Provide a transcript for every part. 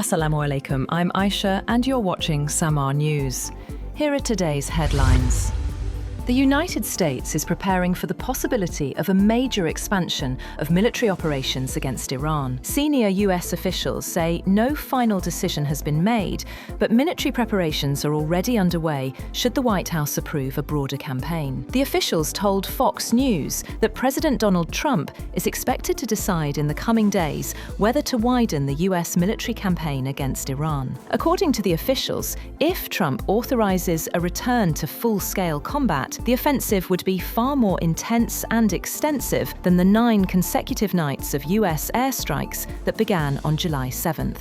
Assalamu alaikum, I'm Aisha and you're watching Samaa News. Here are today's headlines. The United States is preparing for the possibility of a major expansion of military operations against Iran. Senior US officials say no final decision has been made, but military preparations are already underway should the White House approve a broader campaign. The officials told Fox News that President Donald Trump is expected to decide in the coming days whether to widen the US military campaign against Iran. According to the officials, if Trump authorizes a return to full-scale combat, the offensive would be far more intense and extensive than the 9 consecutive nights of US airstrikes that began on July 7th.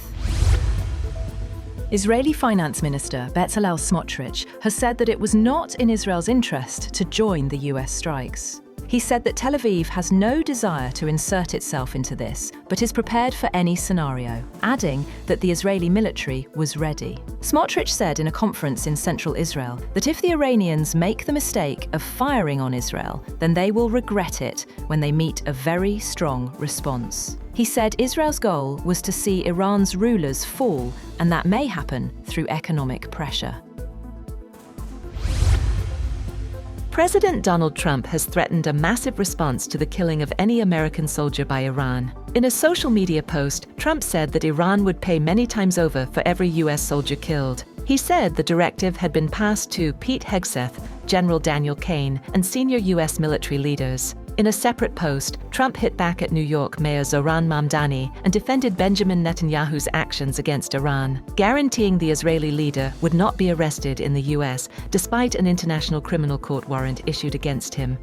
Israeli Finance Minister Bezalel Smotrich has said that it was not in Israel's interest to join the US strikes. He said that Tel Aviv has no desire to insert itself into this, but is prepared for any scenario, adding that the Israeli military was ready. Smotrich said in a conference in central Israel that if the Iranians make the mistake of firing on Israel, then they will regret it when they meet a very strong response. He said Israel's goal was to see Iran's rulers fall, and that may happen through economic pressure. President Donald Trump has threatened a massive response to the killing of any American soldier by Iran. In a social media post, Trump said that Iran would pay many times over for every US soldier killed. He said the directive had been passed to Pete Hegseth, General Daniel Kaine, and senior US military leaders. In a separate post, Trump hit back at New York Mayor Zohran Mamdani and defended Benjamin Netanyahu's actions against Iran, guaranteeing the Israeli leader would not be arrested in the US despite an International Criminal Court warrant issued against him.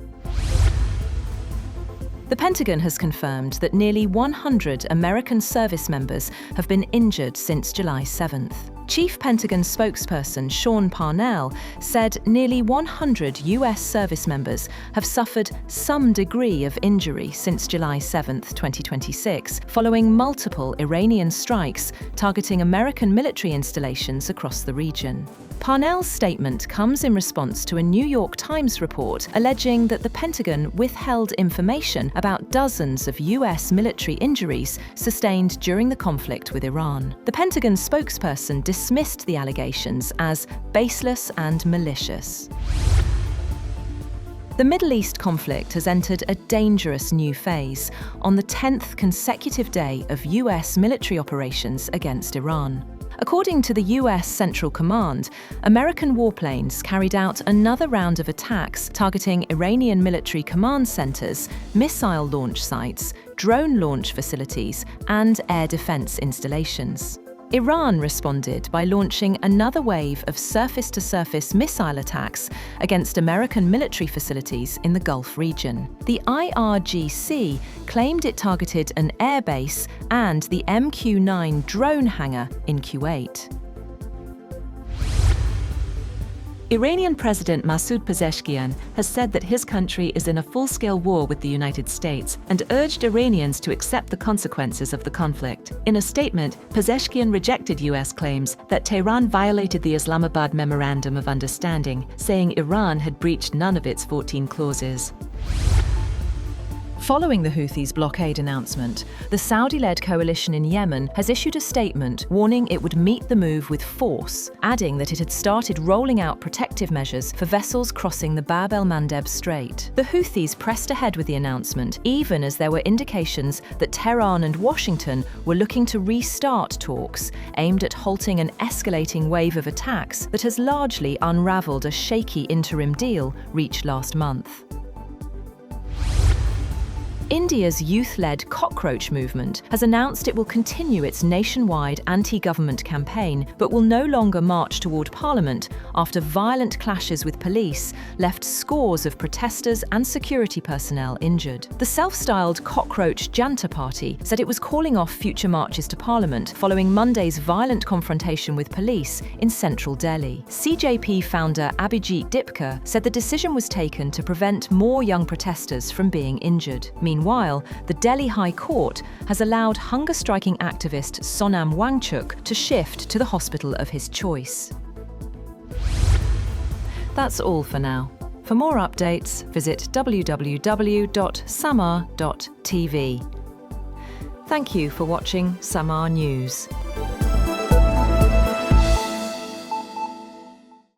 The Pentagon has confirmed that nearly 100 American service members have been injured since July 7th. Chief Pentagon spokesperson Sean Parnell said nearly 100 US service members have suffered some degree of injury since July 7, 2026, following multiple Iranian strikes targeting American military installations across the region. Parnell's statement comes in response to a New York Times report alleging that the Pentagon withheld information about dozens of US military injuries sustained during the conflict with Iran. The Pentagon spokesperson dismissed the allegations as baseless and malicious. The Middle East conflict has entered a dangerous new phase on the 10th consecutive day of US military operations against Iran. According to the US Central Command, American warplanes carried out another round of attacks targeting Iranian military command centers, missile launch sites, drone launch facilities, and air defense installations. Iran responded by launching another wave of surface-to-surface missile attacks against American military facilities in the Gulf region. The IRGC claimed it targeted an airbase and the MQ-9 drone hangar in Kuwait. Iranian President Masoud Pezeshkian has said that his country is in a full-scale war with the United States and urged Iranians to accept the consequences of the conflict. In a statement, Pezeshkian rejected US claims that Tehran violated the Islamabad Memorandum of Understanding, saying Iran had breached none of its 14 clauses. Following the Houthis' blockade announcement, the Saudi-led coalition in Yemen has issued a statement warning it would meet the move with force, adding that it had started rolling out protective measures for vessels crossing the Bab el-Mandeb Strait. The Houthis pressed ahead with the announcement, even as there were indications that Tehran and Washington were looking to restart talks aimed at halting an escalating wave of attacks that has largely unraveled a shaky interim deal reached last month. India's youth-led Cockroach movement has announced it will continue its nationwide anti-government campaign, but will no longer march toward Parliament after violent clashes with police left scores of protesters and security personnel injured. The self-styled Cockroach Janta party said it was calling off future marches to Parliament following Monday's violent confrontation with police in central Delhi. CJP founder Abhijit Dipka said the decision was taken to prevent more young protesters from being injured. Meanwhile, the Delhi High Court has allowed hunger-striking activist Sonam Wangchuk to shift to the hospital of his choice. That's all for now. For more updates, visit www.samaa.tv. Thank you for watching Samaa News.